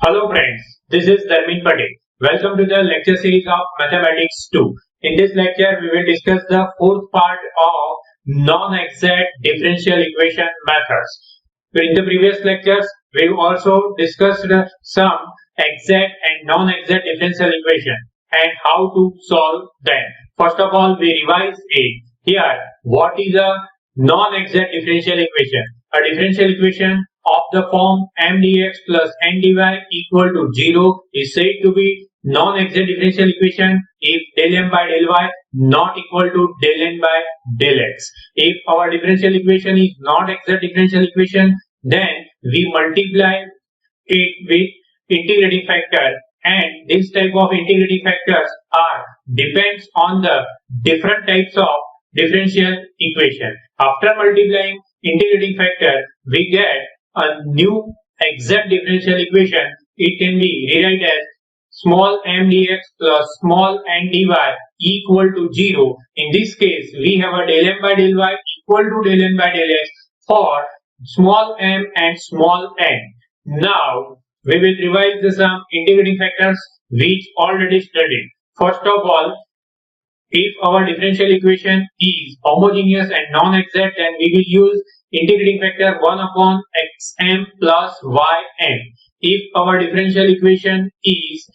Hello friends, this is Dharmin Patel. Welcome to the lecture series of Mathematics-2. In this lecture, we will discuss the fourth part of non-exact differential equation methods. In the previous lectures, we also discussed some exact and non-exact differential equation and how to solve them. First of all, we revise it. Here, what is a non-exact differential equation? A differential equation of the form m dx plus n dy equal to 0 is said to be non-exact differential equation if del m by del y not equal to del n by del x. If our differential equation is not exact differential equation, then we multiply it with integrating factor, and this type of integrating factors are depends on the different types of differential equation. After multiplying integrating factor, we get a new exact differential equation. It can be rewritten as small m dx plus small n dy equal to 0. In this case, we have a del m by del y equal to del n by del x for small m and small n. Now, we will revise the some integrating factors which already studied. First of all, if our differential equation is homogeneous and non-exact, then we will use integrating factor 1 upon xm plus yn. If our differential equation is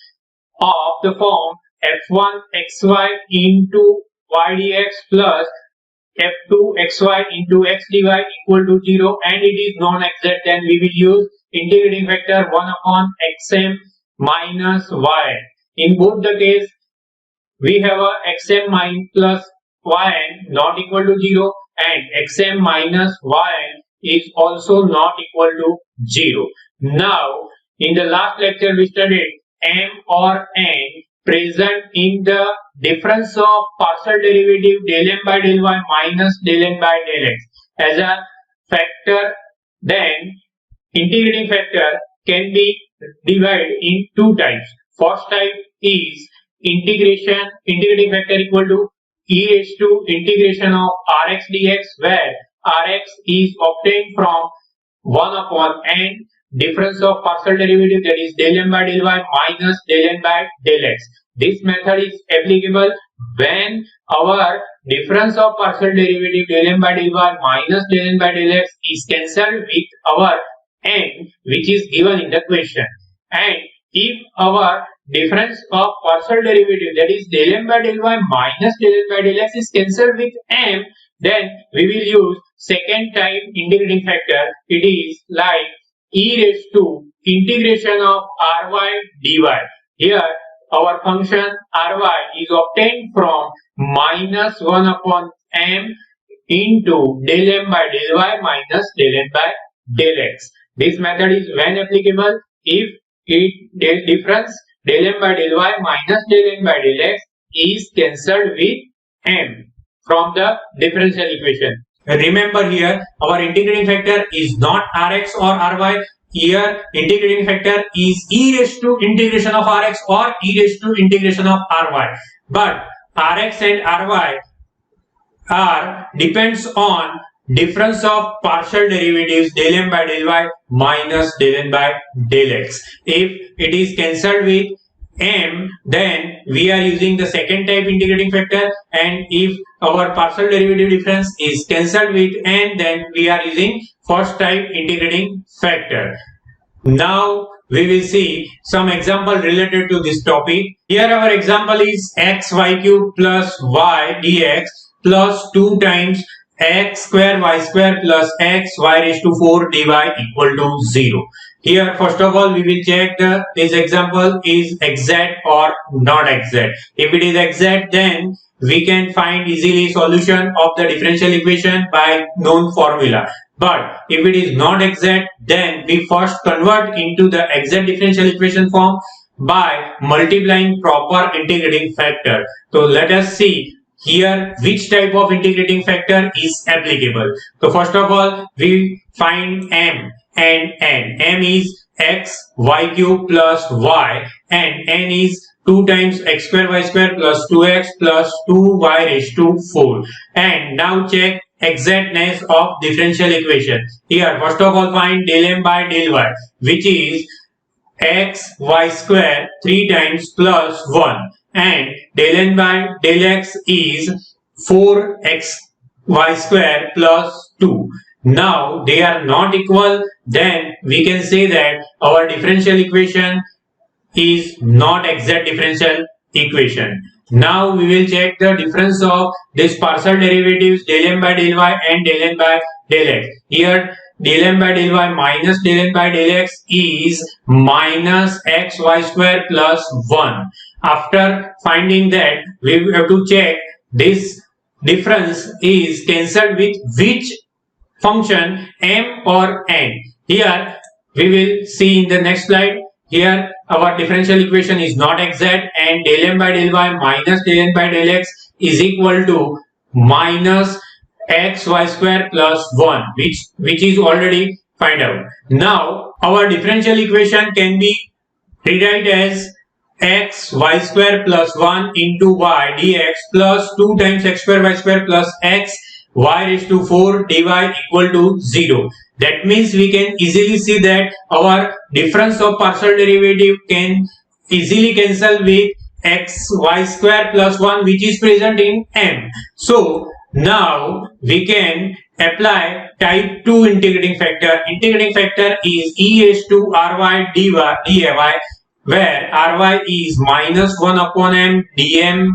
of the form f1 xy into y dx plus f2 xy into x dy equal to 0 and it is non-exact, then we will use integrating factor 1 upon xm minus yn. In both the case, we have a xm plus yn not equal to 0 and xm minus yn is also not equal to 0. Now, in the last lecture we studied m or n present in the difference of partial derivative del m by del y minus del n by del x as a factor. Then integrating factor can be divided in two types. First type is integrating factor equal to e raised to integration of rx dx, where rx is obtained from 1 upon n difference of partial derivative, that is del m by del y minus del n by del x. This method is applicable when our difference of partial derivative del m by del y minus del n by del x is cancelled with our n which is given in the question, and if our difference of partial derivative, that is del m by del y minus del n by del x, is cancelled with m, then we will use second type integrating factor. It is like e raised to integration of ry dy. Here our function ry is obtained from minus 1 upon m into del m by del y minus del n by del x. This method is when applicable if difference del m by del y minus del n by del x is cancelled with m from the differential equation. Remember, here our integrating factor is not rx or ry. Here integrating factor is e raised to integration of rx or e raised to integration of ry. But rx and ry are depends on difference of partial derivatives del m by del y minus del n by del x. If it is cancelled with m, then we are using the second type integrating factor, and if our partial derivative difference is cancelled with n, then we are using first type integrating factor. Now we will see some example related to this topic. Here our example is xy cube plus y dx plus 2 times x square y square plus x y raised to 4 dy equal to 0. Here first of all we will check this example is exact or not exact. If it is exact, then we can find easily solution of the differential equation by known formula. But if it is not exact, then we first convert into the exact differential equation form by multiplying proper integrating factor. So let us see here which type of integrating factor is applicable. So first of all we find m and n. M is x y cube plus y and n is 2 times x square y square plus 2x plus 2y raised to 4. And now check exactness of differential equation. Here first of all find del m by del y, which is x y square 3 times plus 1, and del n by del x is 4x y square plus 2. Now they are not equal, then we can say that our differential equation is not exact differential equation. Now we will check the difference of this partial derivatives del m by del y and del n by del x. Here del m by del y minus del n by del x is minus x y square plus 1. After finding that, we have to check this difference is cancelled with which function, m or n. Here we will see in the next slide. Here our differential equation is not exact, and del m by del y minus del n by del x is equal to minus x y square plus 1, which is already find out. Now our differential equation can be rewrite as x y square plus 1 into y dx plus 2 times x square y square plus x y raised to 4 dy equal to 0. That means we can easily see that our difference of partial derivative can easily cancel with x y square plus 1, which is present in m. So now we can apply type 2 integrating factor. Integrating factor is e raised to ry dy, where ry is minus 1 upon m dm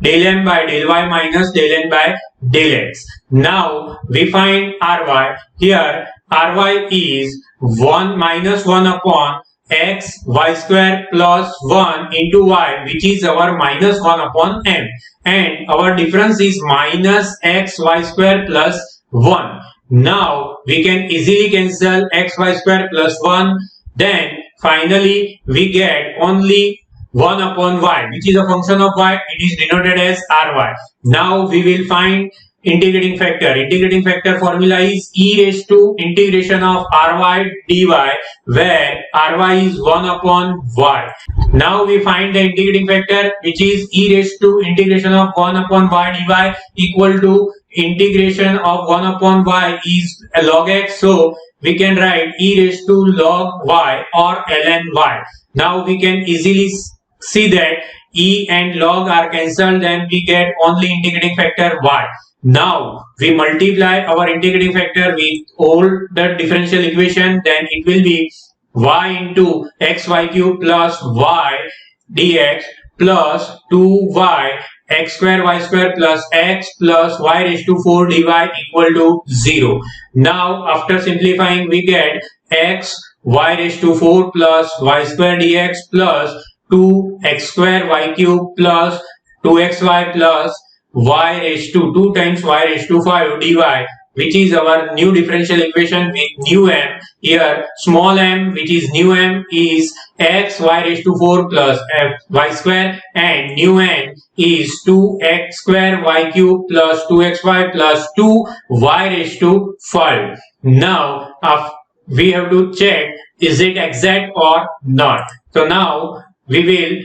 del m by del y minus del n by del x. Now we find ry. Here ry is 1 minus 1 upon x y square plus 1 into y, which is our minus 1 upon m, and our difference is minus x y square plus 1. Now we can easily cancel x y square plus 1. Then finally we get only 1 upon y, which is a function of y. It is denoted as ry. Now we will find integrating factor. Integrating factor formula is e raised to integration of ry dy, where ry is 1 upon y. Now we find the integrating factor, which is e raised to integration of 1 upon y dy equal to integration of 1 upon y is log x. So we can write e raised to log y or ln y. Now we can easily see that e and log are cancelled, then we get only integrating factor y. Now we multiply our integrating factor with all the differential equation, then it will be y into xy cube plus y dx plus 2y x square y square plus x plus y raised to 4 dy equal to 0. Now after simplifying we get x y raised to 4 plus y square dx plus 2x square y cube plus 2xy plus y raised to 2 times y raised to 5 dy, which is our new differential equation with new m. Here small m, which is new m, is x y raised to 4 plus y square, and new n is 2x square y cube plus 2xy plus 2y raised to 5. Now we have to check is it exact or not. So now we will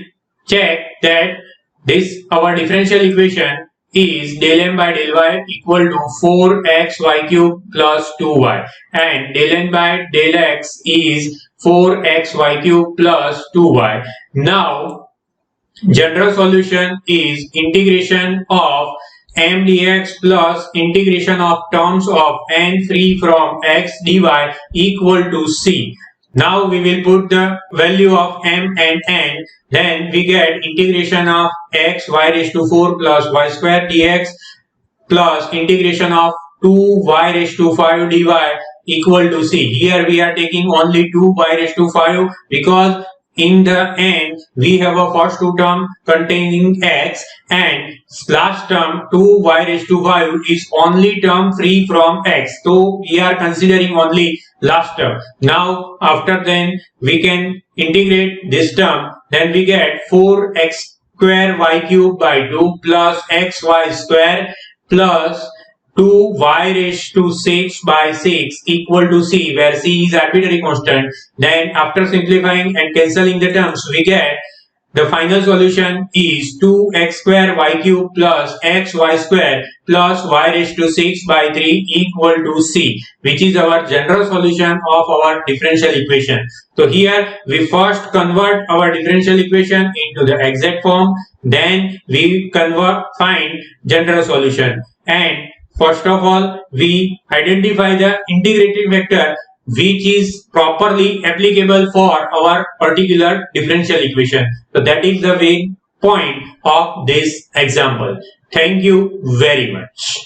check that this our differential equation is del m by del y equal to 4xy cube plus 2y, and del n by del x is 4xy cube plus 2y. Now general solution is integration of m dx plus integration of terms of n free from x dy equal to c. Now we will put the value of m and n, then we get integration of x y raised to 4 plus y square dx plus integration of 2y raised to 5 dy equal to c. Here we are taking only 2y raised to 5 because in the end we have a first two term containing x, and last term 2y raised to 5 is only term free from x, so we are considering only last term. Now after then we can integrate this term, then we get 4x square y cube by 2 plus xy square plus 2y raised to 6 by 6 equal to c, where c is arbitrary constant. Then after simplifying and cancelling the terms we get The final solution is 2x square y cube plus xy square plus y raised to 6 by 3 equal to c, which is our general solution of our differential equation. So here we first convert our differential equation into the exact form, then we find general solution, and first of all we identify the integrating vector which is properly applicable for our particular differential equation. So that is the main point of this example. Thank you very much.